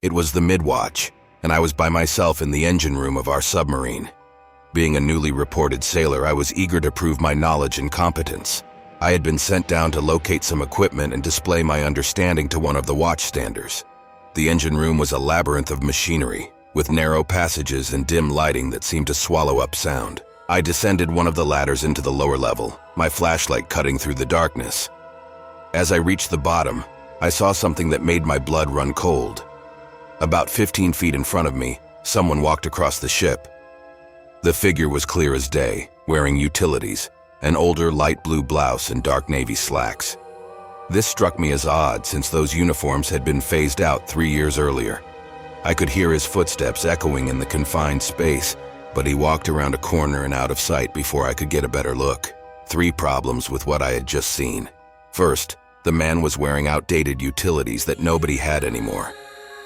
It was the mid-watch, and I was by myself in the engine room of our submarine. Being a newly reported sailor, I was eager to prove my knowledge and competence. I had been sent down to locate some equipment and display my understanding to one of the watchstanders. The engine room was a labyrinth of machinery, with narrow passages and dim lighting that seemed to swallow up sound. I descended one of the ladders into the lower level, my flashlight cutting through the darkness. As I reached the bottom, I saw something that made my blood run cold. About 15 feet in front of me, someone walked across the ship. The figure was clear as day, wearing utilities, an older light blue blouse and dark navy slacks. This struck me as odd since those uniforms had been phased out 3 years earlier. I could hear his footsteps echoing in the confined space, but he walked around a corner and out of sight before I could get a better look. 3 problems with what I had just seen. First, the man was wearing outdated utilities that nobody had anymore.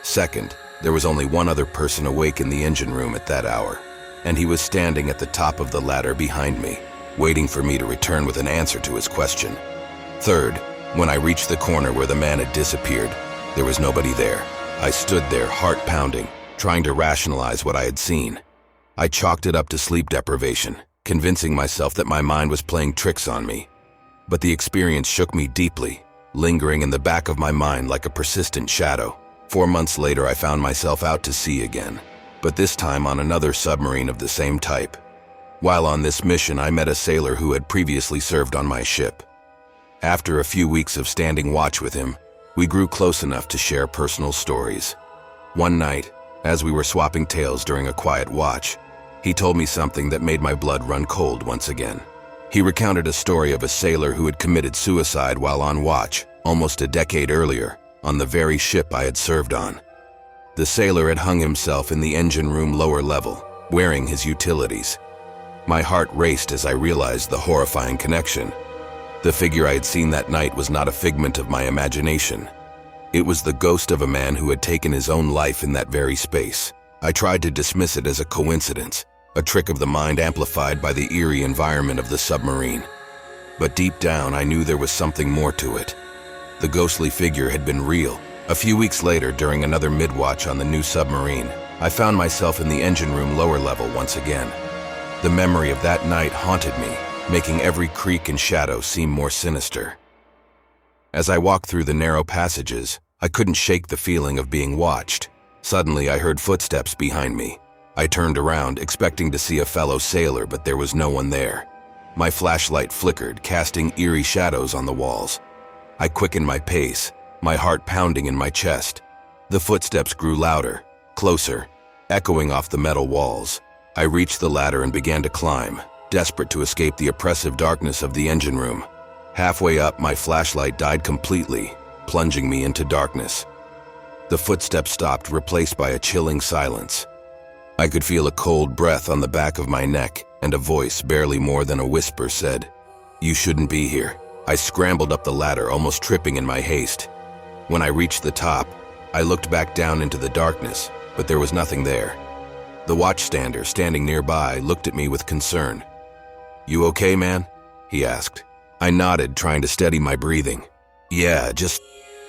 Second, there was only one other person awake in the engine room at that hour, and he was standing at the top of the ladder behind me, waiting for me to return with an answer to his question. Third, when I reached the corner where the man had disappeared, there was nobody there. I stood there, heart pounding, trying to rationalize what I had seen. I chalked it up to sleep deprivation, convincing myself that my mind was playing tricks on me. But the experience shook me deeply, lingering in the back of my mind like a persistent shadow. 4 months later, I found myself out to sea again, but this time on another submarine of the same type. While on this mission, I met a sailor who had previously served on my ship. After a few weeks of standing watch with him, we grew close enough to share personal stories. One night, as we were swapping tales during a quiet watch, he told me something that made my blood run cold once again. He recounted a story of a sailor who had committed suicide while on watch, almost a decade earlier, on the very ship I had served on. The sailor had hung himself in the engine room lower level, wearing his utilities. My heart raced as I realized the horrifying connection. The figure I had seen that night was not a figment of my imagination. It was the ghost of a man who had taken his own life in that very space. I tried to dismiss it as a coincidence, a trick of the mind amplified by the eerie environment of the submarine. But deep down, I knew there was something more to it. The ghostly figure had been real. A few weeks later, during another mid-watch on the new submarine, I found myself in the engine room lower level once again. The memory of that night haunted me, making every creak and shadow seem more sinister. As I walked through the narrow passages, I couldn't shake the feeling of being watched. Suddenly, I heard footsteps behind me. I turned around, expecting to see a fellow sailor, but there was no one there. My flashlight flickered, casting eerie shadows on the walls. I quickened my pace, my heart pounding in my chest. The footsteps grew louder, closer, echoing off the metal walls. I reached the ladder and began to climb, desperate to escape the oppressive darkness of the engine room. Halfway up, my flashlight died completely, plunging me into darkness. The footsteps stopped, replaced by a chilling silence. I could feel a cold breath on the back of my neck, and a voice, barely more than a whisper, said, "You shouldn't be here." I scrambled up the ladder, almost tripping in my haste. When I reached the top, I looked back down into the darkness, but there was nothing there. The watchstander, standing nearby, looked at me with concern. "You okay, man?" he asked. I nodded, trying to steady my breathing. "Yeah, just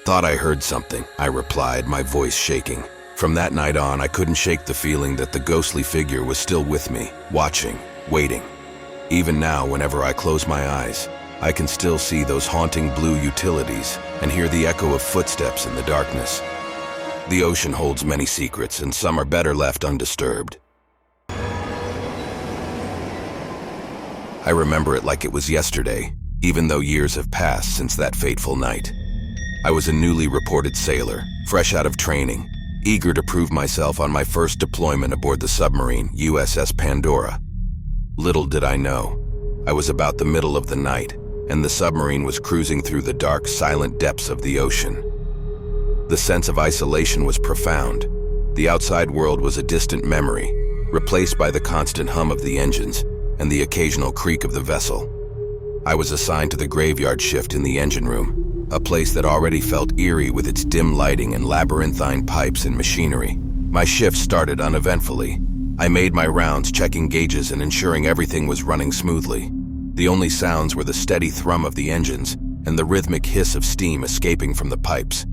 thought I heard something," I replied, my voice shaking. From that night on, I couldn't shake the feeling that the ghostly figure was still with me, watching, waiting. Even now, whenever I close my eyes, I can still see those haunting blue utilities and hear the echo of footsteps in the darkness. The ocean holds many secrets, and some are better left undisturbed. I remember it like it was yesterday, even though years have passed since that fateful night. I was a newly reported sailor, fresh out of training, eager to prove myself on my first deployment aboard the submarine, USS Pandora. Little did I know, I was about the middle of the night, and the submarine was cruising through the dark, silent depths of the ocean. The sense of isolation was profound. The outside world was a distant memory, replaced by the constant hum of the engines and the occasional creak of the vessel. I was assigned to the graveyard shift in the engine room, a place that already felt eerie with its dim lighting and labyrinthine pipes and machinery. My shift started uneventfully. I made my rounds, checking gauges and ensuring everything was running smoothly. The only sounds were the steady thrum of the engines and the rhythmic hiss of steam escaping from the pipes.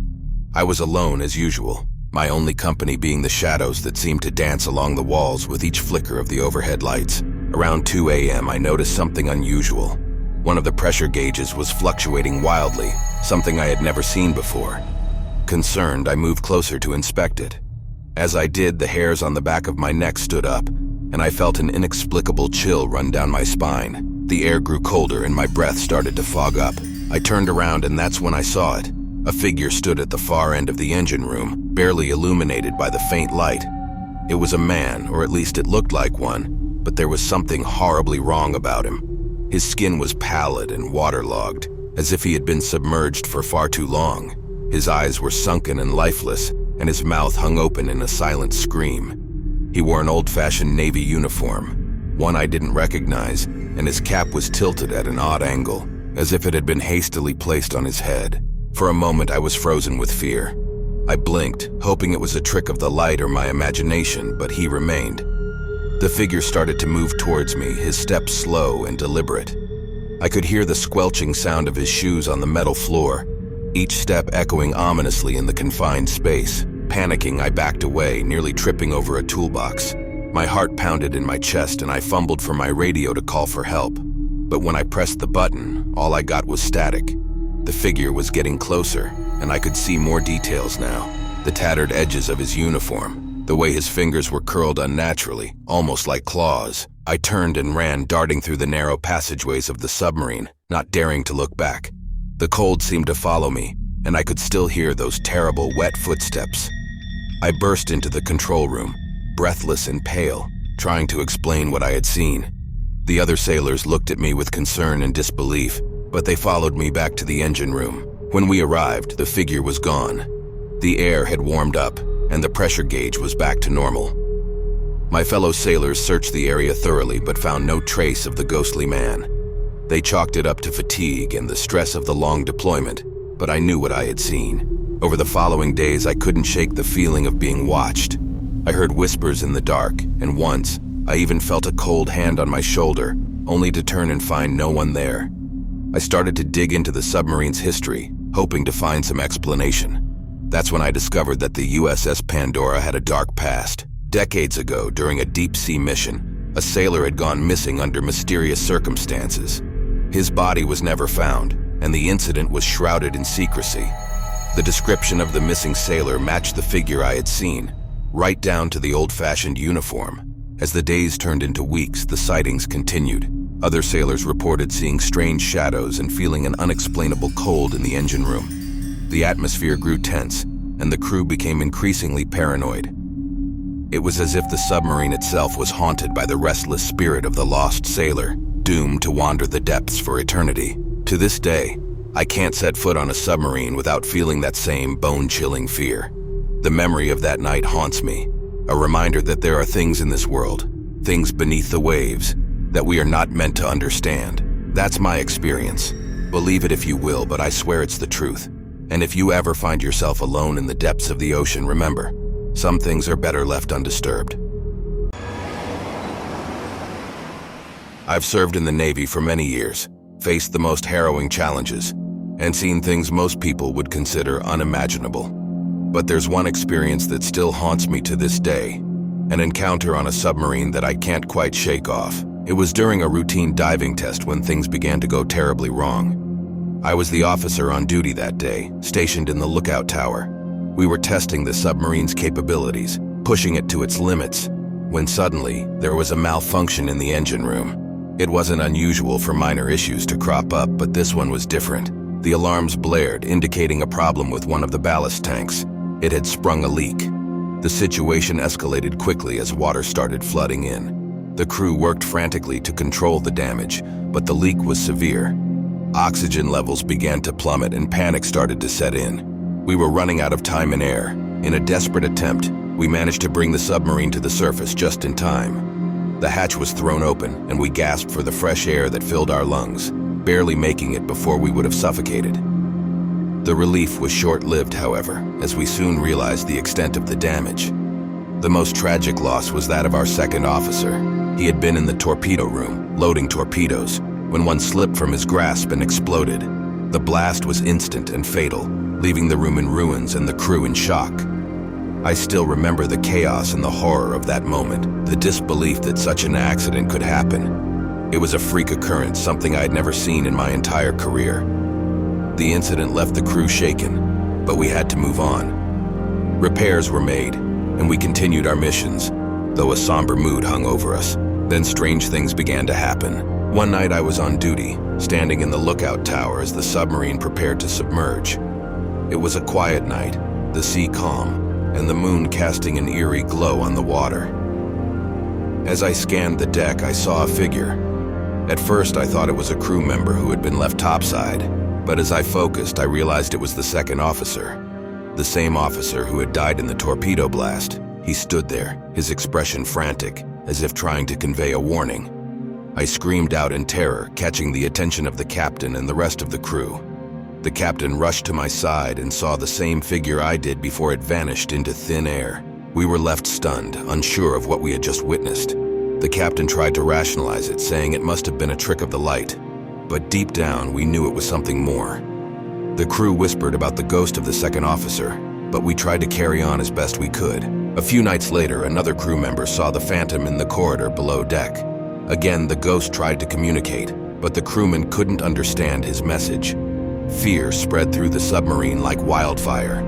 I was alone as usual, my only company being the shadows that seemed to dance along the walls with each flicker of the overhead lights. Around 2 a.m., I noticed something unusual. One of the pressure gauges was fluctuating wildly, something I had never seen before. Concerned, I moved closer to inspect it. As I did, the hairs on the back of my neck stood up, and I felt an inexplicable chill run down my spine. The air grew colder and my breath started to fog up. I turned around and that's when I saw it. A figure stood at the far end of the engine room, barely illuminated by the faint light. It was a man, or at least it looked like one, but there was something horribly wrong about him. His skin was pallid and waterlogged, as if he had been submerged for far too long. His eyes were sunken and lifeless, and his mouth hung open in a silent scream. He wore an old-fashioned Navy uniform, one I didn't recognize, and his cap was tilted at an odd angle, as if it had been hastily placed on his head. For a moment, I was frozen with fear. I blinked, hoping it was a trick of the light or my imagination, but he remained. The figure started to move towards me, his steps slow and deliberate. I could hear the squelching sound of his shoes on the metal floor, each step echoing ominously in the confined space. Panicking, I backed away, nearly tripping over a toolbox. My heart pounded in my chest and I fumbled for my radio to call for help. But when I pressed the button, all I got was static. The figure was getting closer, and I could see more details now. The tattered edges of his uniform, the way his fingers were curled unnaturally, almost like claws. I turned and ran, darting through the narrow passageways of the submarine, not daring to look back. The cold seemed to follow me, and I could still hear those terrible, wet footsteps. I burst into the control room, breathless and pale, trying to explain what I had seen. The other sailors looked at me with concern and disbelief, but they followed me back to the engine room. When we arrived, the figure was gone. The air had warmed up, and the pressure gauge was back to normal. My fellow sailors searched the area thoroughly but found no trace of the ghostly man. They chalked it up to fatigue and the stress of the long deployment, but I knew what I had seen. Over the following days, I couldn't shake the feeling of being watched. I heard whispers in the dark, and once, I even felt a cold hand on my shoulder, only to turn and find no one there. I started to dig into the submarine's history, hoping to find some explanation. That's when I discovered that the USS Pandora had a dark past. Decades ago, during a deep-sea mission, a sailor had gone missing under mysterious circumstances. His body was never found, and the incident was shrouded in secrecy. The description of the missing sailor matched the figure I had seen, right down to the old-fashioned uniform. As the days turned into weeks, the sightings continued. Other sailors reported seeing strange shadows and feeling an unexplainable cold in the engine room. The atmosphere grew tense, and the crew became increasingly paranoid. It was as if the submarine itself was haunted by the restless spirit of the lost sailor, doomed to wander the depths for eternity. To this day, I can't set foot on a submarine without feeling that same bone-chilling fear. The memory of that night haunts me, a reminder that there are things in this world, things beneath the waves, that we are not meant to understand. That's my experience. Believe it if you will, but I swear it's the truth. And if you ever find yourself alone in the depths of the ocean, remember, some things are better left undisturbed. I've served in the Navy for many years, faced the most harrowing challenges, and seen things most people would consider unimaginable. But there's one experience that still haunts me to this day, an encounter on a submarine that I can't quite shake off. It was during a routine diving test when things began to go terribly wrong. I was the officer on duty that day, stationed in the lookout tower. We were testing the submarine's capabilities, pushing it to its limits, when suddenly there was a malfunction in the engine room. It wasn't unusual for minor issues to crop up, but this one was different. The alarms blared, indicating a problem with one of the ballast tanks. It had sprung a leak. The situation escalated quickly as water started flooding in. The crew worked frantically to control the damage, but the leak was severe. Oxygen levels began to plummet and panic started to set in. We were running out of time and air. In a desperate attempt, we managed to bring the submarine to the surface just in time. The hatch was thrown open, and we gasped for the fresh air that filled our lungs, barely making it before we would have suffocated. The relief was short-lived, however, as we soon realized the extent of the damage. The most tragic loss was that of our second officer. He had been in the torpedo room, loading torpedoes, when one slipped from his grasp and exploded. The blast was instant and fatal, leaving the room in ruins and the crew in shock. I still remember the chaos and the horror of that moment, the disbelief that such an accident could happen. It was a freak occurrence, something I had never seen in my entire career. The incident left the crew shaken, but we had to move on. Repairs were made, and we continued our missions, though a somber mood hung over us. Then strange things began to happen. One night I was on duty, standing in the lookout tower as the submarine prepared to submerge. It was a quiet night, the sea calm, and the moon casting an eerie glow on the water. As I scanned the deck, I saw a figure. At first, I thought it was a crew member who had been left topside, but as I focused, I realized it was the second officer, the same officer who had died in the torpedo blast. He stood there, his expression frantic, as if trying to convey a warning. I screamed out in terror, catching the attention of the captain and the rest of the crew. The captain rushed to my side and saw the same figure I did before it vanished into thin air. We were left stunned, unsure of what we had just witnessed. The captain tried to rationalize it, saying it must have been a trick of the light. But deep down, we knew it was something more. The crew whispered about the ghost of the second officer, but we tried to carry on as best we could. A few nights later, another crew member saw the phantom in the corridor below deck. Again, the ghost tried to communicate, but the crewman couldn't understand his message. Fear spread through the submarine like wildfire.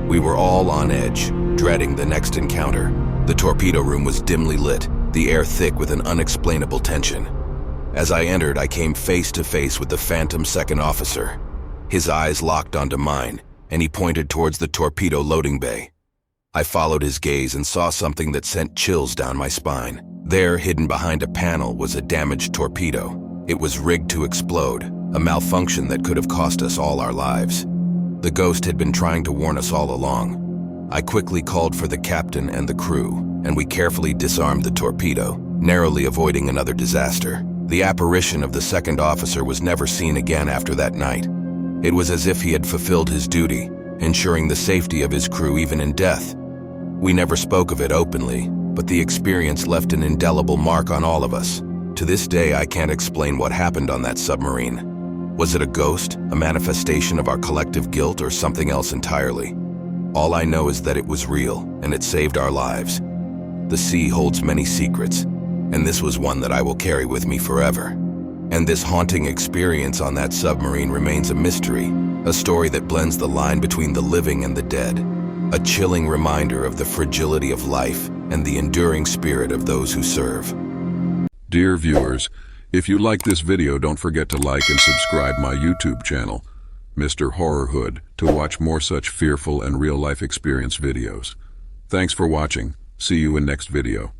We were all on edge, dreading the next encounter. The torpedo room was dimly lit, the air thick with an unexplainable tension. As I entered, I came face to face with the phantom second officer. His eyes locked onto mine, and he pointed towards the torpedo loading bay. I followed his gaze and saw something that sent chills down my spine. There, hidden behind a panel, was a damaged torpedo. It was rigged to explode, a malfunction that could have cost us all our lives. The ghost had been trying to warn us all along. I quickly called for the captain and the crew, and we carefully disarmed the torpedo, narrowly avoiding another disaster. The apparition of the second officer was never seen again after that night. It was as if he had fulfilled his duty, ensuring the safety of his crew even in death. We never spoke of it openly, but the experience left an indelible mark on all of us. To this day, I can't explain what happened on that submarine. Was it a ghost, a manifestation of our collective guilt, or something else entirely? All I know is that it was real, and it saved our lives. The sea holds many secrets, and this was one that I will carry with me forever. And this haunting experience on that submarine remains a mystery, a story that blends the line between the living and the dead, a chilling reminder of the fragility of life and the enduring spirit of those who serve. Dear viewers, if you like this video, don't forget to like and subscribe my YouTube channel, Mr. Horrorhood, to watch more such fearful and real-life experience videos. Thanks for watching. See you in next video.